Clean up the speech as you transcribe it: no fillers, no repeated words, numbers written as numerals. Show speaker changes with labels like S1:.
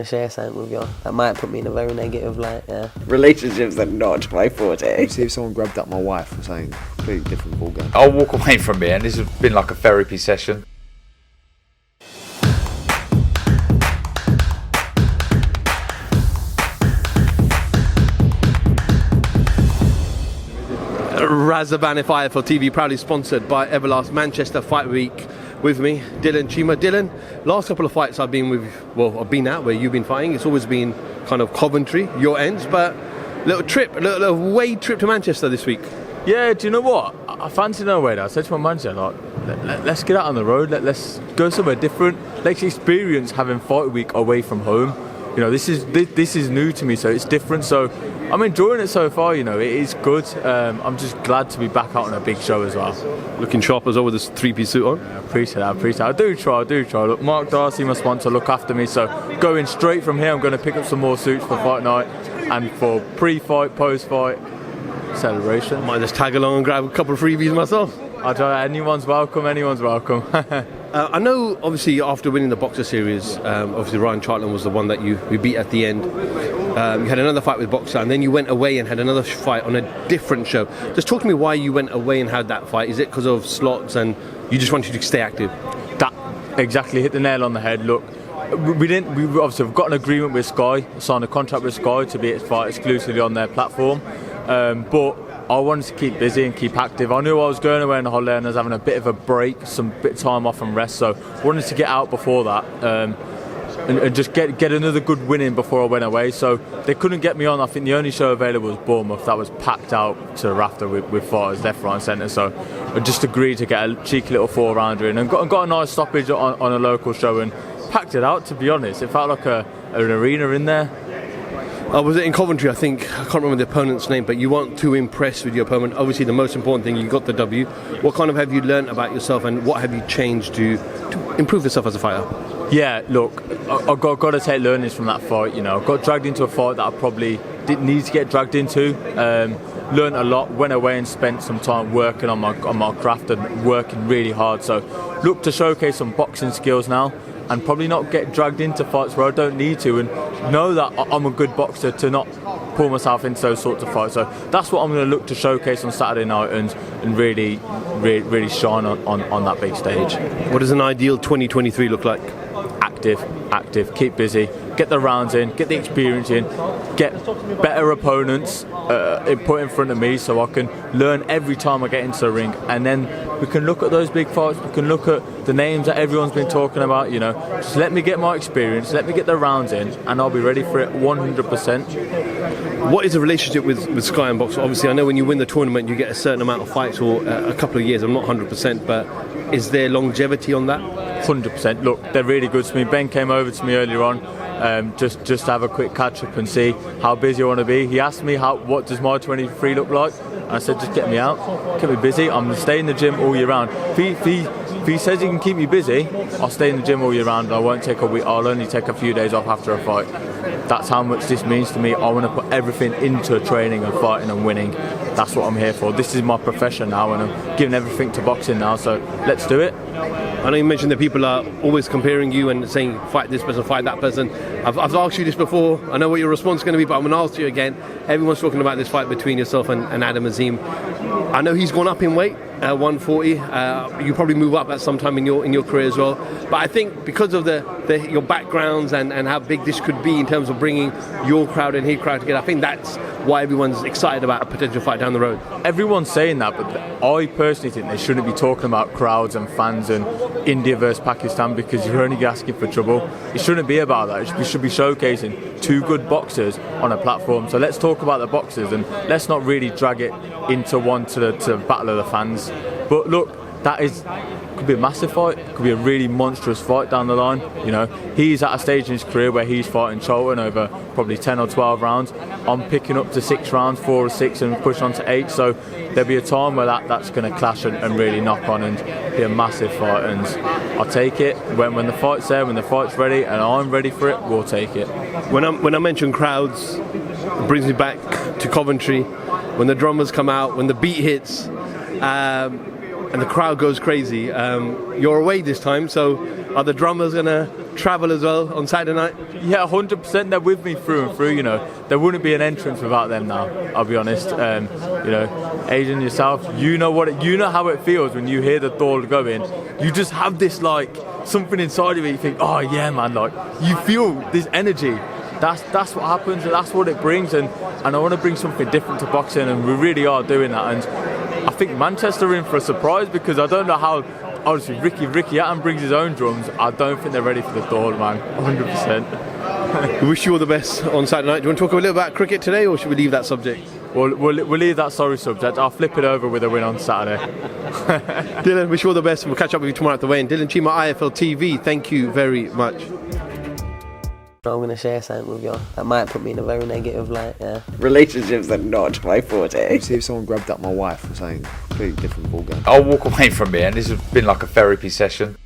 S1: to share something with you. That might put me in a very negative light, yeah.
S2: Relationships are not my forte.
S3: See if someone grabbed up my wife or something completely different ballgame.
S4: I'll walk away from here, and this has been like a therapy session.
S5: Razaban IFL TV proudly sponsored by Everlast Manchester Fight Week. With me, Dylan, Cheema. Dylan, last couple of fights I've been at where you've been fighting, it's always been kind of Coventry, your ends, but little away trip to Manchester this week.
S6: Yeah, do you know what? I fancy no way. I said to my manager, like, let's get out on the road. Let's go somewhere different. Let's experience having Fight Week away from home. You know, this is new to me, so it's different. So I'm enjoying it so far. You know, it is good. I'm just glad to be back out on a big show as well.
S5: Looking sharp as well with this three-piece suit on.
S6: Yeah, I appreciate that. I do try. Look, Mark Darcy, my sponsor, look after me. So going straight from here, I'm going to pick up some more suits for fight night and for pre-fight, post-fight celebration.
S5: I might just tag along and grab a couple of freebies myself.
S6: I try. Anyone's welcome.
S5: I know, obviously, after winning the BOXXER series, obviously Ryan Chartland was the one that you beat at the end. You had another fight with BOXXER, and then you went away and had another fight on a different show. Just talk to me why you went away and had that fight. Is it because of slots and you just wanted to stay active?
S6: That exactly hit the nail on the head. Look, we obviously have got an agreement with Sky, signed a contract with Sky to be its fight exclusively on their platform, but I wanted to keep busy and keep active. I knew I was going away on holiday and I was having a bit of a break, some bit of time off and rest, so I wanted to get out before that and just get another good win in before I went away. So they couldn't get me on. I think the only show available was Bournemouth. That was packed out to the rafter with fighters left, right and centre, so I just agreed to get a cheeky little 4-rounder in and got a nice stoppage on a local show and packed it out, to be honest. It felt like an arena in there.
S5: Was it in Coventry? I can't remember the opponent's name, but you weren't too impressed with your opponent. Obviously, the most important thing, you got the W. What kind of have you learned about yourself, and what have you changed to improve yourself as a fighter?
S6: Yeah, look, I've got to take learnings from that fight. You know, I got dragged into a fight that I probably didn't need to get dragged into. Learned a lot, went away and spent some time working on my craft and working really hard. So, look to showcase some boxing skills now, and probably not get dragged into fights where I don't need to, and know that I'm a good boxer to not pull myself into those sorts of fights. So that's what I'm going to look to showcase on Saturday night and really shine on that big stage.
S5: What does an ideal 2023 look like?
S6: Active, keep busy, get the rounds in, get the experience in, get better opponents put in front of me so I can learn every time I get into the ring, and then we can look at those big fights, we can look at the names that everyone's been talking about. You know, just let me get my experience, let me get the rounds in, and I'll be ready for it 100%.
S5: What is the relationship with Skyrimbox? Obviously, I know when you win the tournament you get a certain amount of fights or a couple of years. I'm not 100%, but is there longevity on that?
S6: 100%. Look, they're really good to me. Ben came over to me earlier on just to have a quick catch up and see how busy I want to be. He asked me what does my 23 look like, and I said just get me out, keep me busy. I'm going to stay in the gym all year round. If he says he can keep me busy, I'll stay in the gym all year round, and I won't take a week. I'll only take a few days off after a fight. That's how much this means to me. I want to put everything into training and fighting and winning. That's what I'm here for. This is my profession now, and I'm giving everything to boxing now, so let's do it.
S5: I know you mentioned that people are always comparing you and saying fight this person, fight that person. I've asked you this before. I know what your response is going to be, but I'm going to ask you again. Everyone's talking about this fight between yourself and Adam Azim. I know he's gone up in weight, 140. You probably move up at some time in your career as well. But I think because of your backgrounds and how big this could be in terms of bringing your crowd and his crowd together, I think that's why everyone's excited about a potential fight down the road.
S6: Everyone's saying that, but I personally think they shouldn't be talking about crowds and fans and India versus Pakistan, because you're only asking for trouble. It shouldn't be about that. We should be showcasing two good boxers on a platform. So let's talk about the boxers and let's not really drag it into to battle of the fans. But look, could be a massive fight, could be a really monstrous fight down the line. You know, he's at a stage in his career where he's fighting Charlton over probably 10 or 12 rounds. I'm picking up to 6 rounds, 4 or 6, and push on to 8. So there'll be a time where that's going to clash and really knock on and be a massive fight. And I'll take it when the fight's there, when the fight's ready, and I'm ready for it. We'll take it.
S5: When I mention crowds, it brings me back to Coventry when the drummers come out, when the beat hits. and the crowd goes crazy. You're away this time, so are the drummers gonna travel as well on Saturday night?
S6: Yeah, 100%. They're with me through and through. You know, there wouldn't be an entrance without them now. I'll be honest. You know, Asian yourself, you know how it feels when you hear the door going. You just have this like something inside of you. You think, oh yeah, man, like you feel this energy. That's what happens, and that's what it brings. And I want to bring something different to boxing, and we really are doing that. And I think Manchester are in for a surprise because I don't know how. Obviously, Ricky Hatton brings his own drums. I don't think they're ready for the door, man. 100%.
S5: We wish you all the best on Saturday night. Do you want to talk a little about cricket today, or should we leave that subject?
S6: We'll leave that sorry subject. I'll flip it over with a win on Saturday.
S5: Dylan, wish you all the best. We'll catch up with you tomorrow at the weigh-in. Dylan Cheema, IFL TV. Thank you very much.
S1: I'm going to share something with you that might put me in a very negative light, yeah.
S2: Relationships are not my forte.
S3: See if someone grabbed up my wife or something, completely different ballgame.
S4: I'll walk away from it, and this has been like a therapy session.